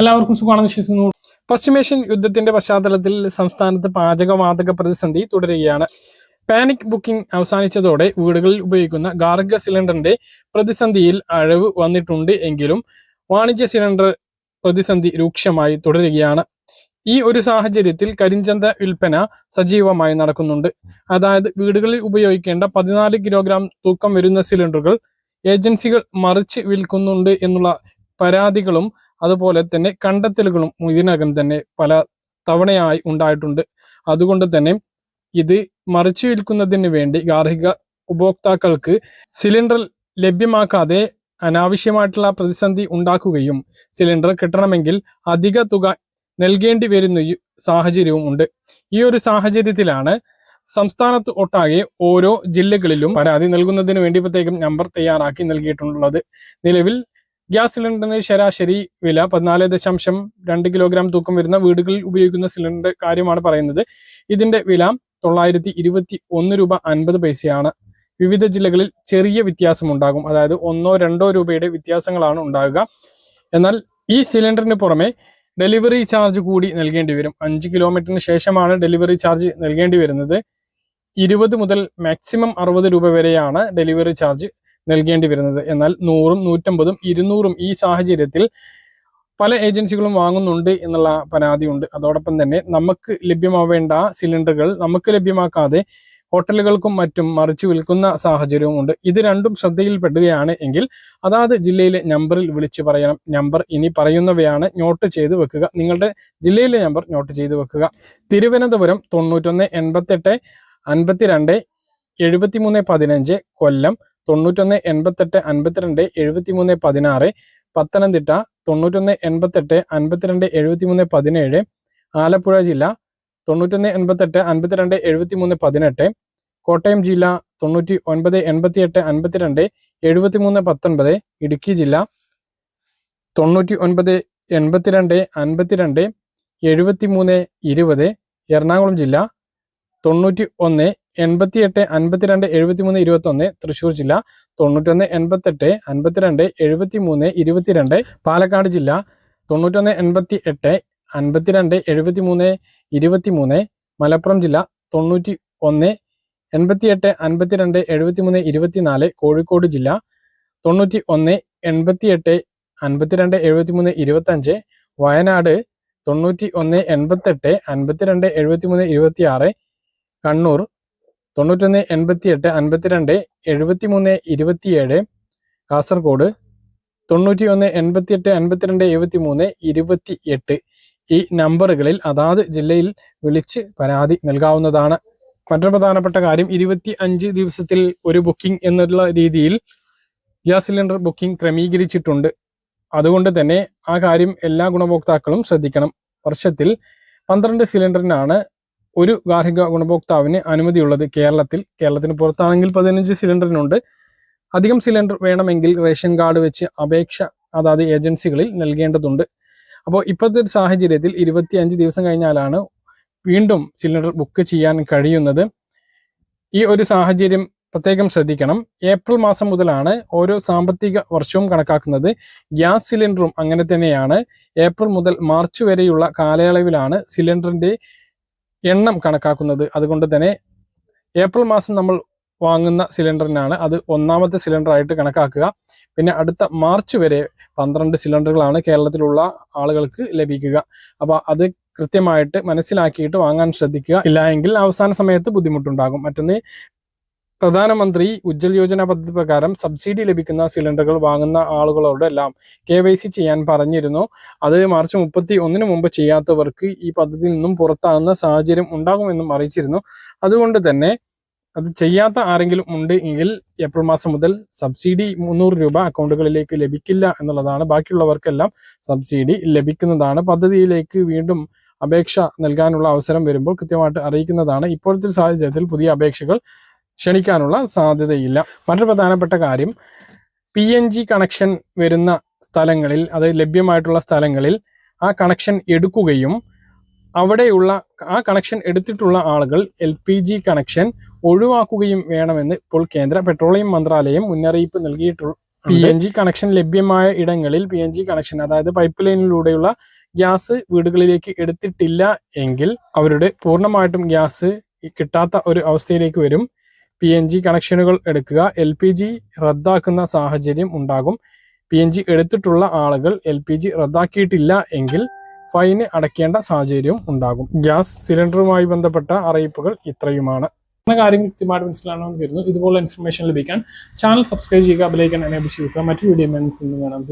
എല്ലാവർക്കും സുഖമാണെന്ന് വിശ്വസിക്കുന്നു. പശ്ചിമേഷ്യൻ യുദ്ധത്തിന്റെ പശ്ചാത്തലത്തിൽ സംസ്ഥാനത്ത് പാചകവാതക പ്രതിസന്ധി തുടരുകയാണ്. പാനിക് ബുക്കിംഗ് അവസാനിച്ചതോടെ വീടുകളിൽ ഉപയോഗിക്കുന്ന ഗാർഹിക സിലിണ്ടറിന്റെ പ്രതിസന്ധിയിൽ അഴവ് വന്നിട്ടുണ്ട് എങ്കിലും വാണിജ്യ സിലിണ്ടർ പ്രതിസന്ധി രൂക്ഷമായി തുടരുകയാണ്. ഈ ഒരു സാഹചര്യത്തിൽ കരിഞ്ചന്ത വിൽപ്പന സജീവമായി നടക്കുന്നുണ്ട്. അതായത് വീടുകളിൽ ഉപയോഗിക്കേണ്ട 14 കിലോഗ്രാം തൂക്കം വരുന്ന സിലിണ്ടറുകൾ ഏജൻസികൾ മറിച്ച് വിൽക്കുന്നുണ്ട് എന്നുള്ള പരാതികളും അതുപോലെ തന്നെ കണ്ടെത്തലുകളും ഇതിനകം തന്നെ പല തവണയായി ഉണ്ടായിട്ടുണ്ട്. അതുകൊണ്ട് തന്നെ ഇത് മറിച്ചു വിൽക്കുന്നതിന് വേണ്ടി ഗാർഹിക ഉപഭോക്താക്കൾക്ക് സിലിണ്ടർ ലഭ്യമാക്കാതെ അനാവശ്യമായിട്ടുള്ള പ്രതിസന്ധി ഉണ്ടാക്കുകയും സിലിണ്ടർ കിട്ടണമെങ്കിൽ അധിക തുക നൽകേണ്ടി വരുന്ന സാഹചര്യവും ഉണ്ട്. ഈ ഒരു സാഹചര്യത്തിലാണ് സംസ്ഥാനത്ത് ഒട്ടാകെ ഓരോ ജില്ലകളിലും പരാതി നൽകുന്നതിന് വേണ്ടി പ്രത്യേകം നമ്പർ തയ്യാറാക്കി നൽകിയിട്ടുള്ളത്. നിലവിൽ ഗ്യാസ് സിലിണ്ടറിന് ശരാശരി വില 14.2 കിലോഗ്രാം തൂക്കം വരുന്ന വീടുകളിൽ ഉപയോഗിക്കുന്ന സിലിണ്ടർ കാര്യമാണ് പറയുന്നത്. ഇതിന്റെ വില 921 രൂപ 50 പൈസയാണ്. വിവിധ ജില്ലകളിൽ ചെറിയ വ്യത്യാസമുണ്ടാകും, അതായത് 1-2 രൂപയുടെ വ്യത്യാസങ്ങളാണ് ഉണ്ടാകുക. എന്നാൽ ഈ സിലിണ്ടറിന് പുറമെ ഡെലിവറി ചാർജ് കൂടി നൽകേണ്ടി വരും. 5 കിലോമീറ്ററിന് ശേഷമാണ് ഡെലിവറി ചാർജ് നൽകേണ്ടി വരുന്നത്. 20 മുതൽ മാക്സിമം 60 രൂപ വരെയാണ് ഡെലിവറി ചാർജ് നൽകേണ്ടി വരുന്നത്. എന്നാൽ 100, 150, 200 ഈ സാഹചര്യത്തിൽ പല ഏജൻസികളും വാങ്ങുന്നുണ്ട് എന്നുള്ള പരാതിയുണ്ട്. അതോടൊപ്പം തന്നെ നമുക്ക് ലഭ്യമാവേണ്ട സിലിണ്ടറുകൾ നമുക്ക് ലഭ്യമാക്കാതെ ഹോട്ടലുകൾക്കും മറ്റും മറിച്ച് വിൽക്കുന്ന സാഹചര്യവും ഉണ്ട്. ഇത് രണ്ടും ശ്രദ്ധയിൽപ്പെടുകയാണ് എങ്കിൽ അതാത് ജില്ലയിലെ നമ്പറിൽ വിളിച്ച് പറയണം. നമ്പർ ഇനി പറയുന്നവയാണ്, നോട്ട് ചെയ്ത് വെക്കുക. നിങ്ങളുടെ ജില്ലയിലെ നമ്പർ നോട്ട് ചെയ്ത് വെക്കുക. തിരുവനന്തപുരം 91 88 52 73 15, കൊല്ലം 91 88 52 73 16, പത്തനംതിട്ട 91 88 52 73 17, ആലപ്പുഴ ജില്ല 91 88 52 73 18, കോട്ടയം ജില്ല 99 88 52 73 19, ഇടുക്കി ജില്ല 99 82 52 73 20, എറണാകുളം ജില്ല 91 88 52 73 21, തൃശ്ശൂർ ജില്ല 91 88 52 73 22, പാലക്കാട് ജില്ല 91 88 52 73 23, മലപ്പുറം ജില്ല 91 88 52 73 24, കോഴിക്കോട് ജില്ല 91 88 52 73 25, വയനാട് 91 88 52 73 26, കണ്ണൂർ 91 88 52 73 27, കാസർഗോഡ് 91 88 52 73 28. ഈ നമ്പറുകളിൽ അതാത് ജില്ലയിൽ വിളിച്ച് പരാതി നൽകാവുന്നതാണ്. മറ്റൊരു പ്രധാനപ്പെട്ട കാര്യം, 25 ദിവസത്തിൽ ഒരു ബുക്കിംഗ് എന്നുള്ള രീതിയിൽ ഗ്യാസ് സിലിണ്ടർ ബുക്കിംഗ് ക്രമീകരിച്ചിട്ടുണ്ട്. അതുകൊണ്ട് തന്നെ ആ കാര്യം എല്ലാ ഗുണഭോക്താക്കളും ശ്രദ്ധിക്കണം. വർഷത്തിൽ 12 സിലിണ്ടറിനാണ് ഒരു ഗാർഹിക ഗുണഭോക്താവിന് അനുമതിയുള്ളത് കേരളത്തിന് പുറത്താണെങ്കിൽ 15 സിലിണ്ടറിനുണ്ട്. അധികം സിലിണ്ടർ വേണമെങ്കിൽ റേഷൻ കാർഡ് വെച്ച് അപേക്ഷ അതാത് ഏജൻസികളിൽ നൽകേണ്ടതുണ്ട്. അപ്പോൾ ഇപ്പോഴത്തെ ഒരു സാഹചര്യത്തിൽ 25 ദിവസം കഴിഞ്ഞാലാണ് വീണ്ടും സിലിണ്ടർ ബുക്ക് ചെയ്യാൻ കഴിയുന്നത്. ഈ ഒരു സാഹചര്യം പ്രത്യേകം ശ്രദ്ധിക്കണം. ഏപ്രിൽ മാസം മുതലാണ് ഓരോ സാമ്പത്തിക വർഷവും കണക്കാക്കുന്നത്. ഗ്യാസ് സിലിണ്ടറും അങ്ങനെ തന്നെയാണ്. ഏപ്രിൽ മുതൽ മാർച്ച് വരെയുള്ള കാലയളവിലാണ് സിലിണ്ടറിന്റെ എണ്ണം കണക്കാക്കുന്നത്. അതുകൊണ്ട് തന്നെ ഏപ്രിൽ മാസം നമ്മൾ വാങ്ങുന്ന സിലിണ്ടറിനാണ് അത് ഒന്നാമത്തെ സിലിണ്ടറായിട്ട് കണക്കാക്കുക. പിന്നെ അടുത്ത മാർച്ച് വരെ 12 സിലിണ്ടറുകളാണ് കേരളത്തിലുള്ള ആളുകൾക്ക് ലഭിക്കുക. അപ്പോൾ അത് കൃത്യമായിട്ട് മനസ്സിലാക്കിയിട്ട് വാങ്ങാൻ ശ്രദ്ധിക്കുക. ഇല്ല എങ്കിൽ അവസാന സമയത്ത് ബുദ്ധിമുട്ടുണ്ടാകും. മറ്റൊന്ന്, പ്രധാനമന്ത്രി ഉജ്ജ്വൽ യോജന പദ്ധതി പ്രകാരം സബ്സിഡി ലഭിക്കുന്ന സിലിണ്ടറുകൾ വാങ്ങുന്ന ആളുകളോടെല്ലാം KYC ചെയ്യാൻ പറഞ്ഞിരുന്നു. അത് മാർച്ച് 31 മുമ്പ് ചെയ്യാത്തവർക്ക് ഈ പദ്ധതിയിൽ നിന്നും പുറത്താകുന്ന സാഹചര്യം ഉണ്ടാകുമെന്നും അറിയിച്ചിരുന്നു. അതുകൊണ്ട് തന്നെ അത് ചെയ്യാത്ത ആരെങ്കിലും ഉണ്ട് എങ്കിൽ ഏപ്രിൽ മാസം മുതൽ സബ്സിഡി 300 രൂപ അക്കൗണ്ടുകളിലേക്ക് ലഭിക്കില്ല എന്നുള്ളതാണ്. ബാക്കിയുള്ളവർക്കെല്ലാം സബ്സിഡി ലഭിക്കുന്നതാണ്. പദ്ധതിയിലേക്ക് വീണ്ടും അപേക്ഷ നൽകാനുള്ള അവസരം വരുമ്പോൾ കൃത്യമായിട്ട് അറിയിക്കുന്നതാണ്. ഇപ്പോഴത്തെ സാഹചര്യത്തിൽ പുതിയ അപേക്ഷകൾ ക്ഷണിക്കാനുള്ള സാധ്യതയില്ല. മറ്റൊരു പ്രധാനപ്പെട്ട കാര്യം, PNG കണക്ഷൻ വരുന്ന സ്ഥലങ്ങളിൽ, അത് ലഭ്യമായിട്ടുള്ള സ്ഥലങ്ങളിൽ ആ കണക്ഷൻ എടുക്കുകയും അവിടെയുള്ള ആ കണക്ഷൻ എടുത്തിട്ടുള്ള ആളുകൾ LPG കണക്ഷൻ ഒഴിവാക്കുകയും വേണമെന്ന് ഇപ്പോൾ കേന്ദ്ര പെട്രോളിയം മന്ത്രാലയം മുന്നറിയിപ്പ് PNG കണക്ഷൻ ലഭ്യമായ ഇടങ്ങളിൽ PNG കണക്ഷൻ അതായത് പൈപ്പ് ലൈനിലൂടെയുള്ള ഗ്യാസ് വീടുകളിലേക്ക് എടുത്തിട്ടില്ല എങ്കിൽ അവരുടെ പൂർണ്ണമായിട്ടും ഗ്യാസ് കിട്ടാത്ത ഒരു അവസ്ഥയിലേക്ക് വരും. PNG കണക്ഷനുകൾ എടുക്കുക. LPG റദ്ദാക്കുന്ന സാഹചര്യം ഉണ്ടാകും. PNG എടുത്തിട്ടുള്ള ആളുകൾ LPG റദ്ദാക്കിയിട്ടില്ല എങ്കിൽ ഫൈന് അടയ്ക്കേണ്ട സാഹചര്യവും ഉണ്ടാകും. ഗ്യാസ് സിലിണ്ടറുമായി ബന്ധപ്പെട്ട അറിയിപ്പുകൾ ഇത്രയുമാണ്. കാര്യങ്ങൾ കൃത്യമായിട്ട് മനസ്സിലാണെന്ന് കരുതുന്നു. ഇതുപോലെ ഇൻഫർമേഷൻ ലഭിക്കാൻ ചാനൽ സബ്സ്ക്രൈബ് ചെയ്യുക, ബെൽ ഐക്കൺ എനേബിൾ ചെയ്യുക. മറ്റൊരു വീഡിയോ കാണാം.